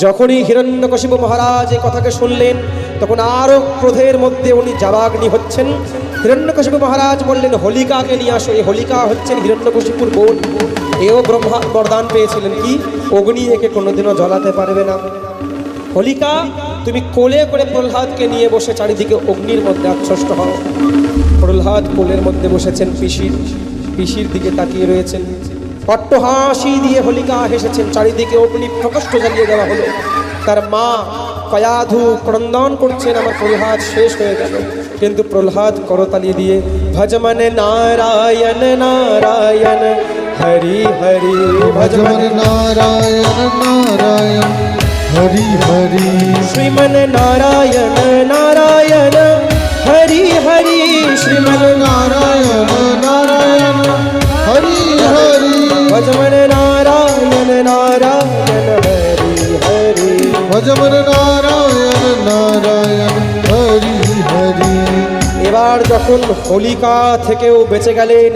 যখনই হিরণ্যকশিপু মহারাজ এই কথাকে শুনলেন তখন আরো ক্রোধের মধ্যে উনি জাবাগ্নি হচ্ছেন। হিরণ্যকশিপু মহারাজ বললেন, হোলিকাকে নিয়ে আসো। এই হোলিকা হচ্ছেন হিরণ্যকশিপুর বোন। এও ব্রহ্মা বরদান পেয়েছিলেন কি, অগ্নি একে কোনোদিনও জ্বলাতে পারবে না। হোলিকা, তুমি কোলে করে প্রহ্লাদকে নিয়ে বসে চারিদিকে অগ্নির মধ্যে আচ্ছষ্ট হও। প্রহ্লাদ কোলের মধ্যে বসেছেন, পিসির দিকে তাকিয়ে রয়েছেন। অট্টহাসি দিয়ে হোলিকা হেসেছেন। চারিদিকে অগ্নি প্রকষ্ট জ্বালিয়ে দেওয়া হলো। তার মা কয়াধু ক্রন্দন করছেন, আমার প্রহ্লাদ শেষ হয়ে গেল। কিন্তু প্রহ্লাদ করতালি দিয়ে ভজমন নারায়ণ নারায়ণ হরি হরি, ভজমন নারায়ণ নারায়ণ হরি হরি, শ্রীমন নারায়ণ নারায়ণ হরি হরি, শ্রীমন নারায়ণ নারায়ণ হরি হরি, ভজমন নারায়ণ নারায়ণ হরি হরি, ভজমন নারায়ণ নারায়ণ হরি হরি। এবার যখন হোলিকা থেকেও বেঁচে গেলেন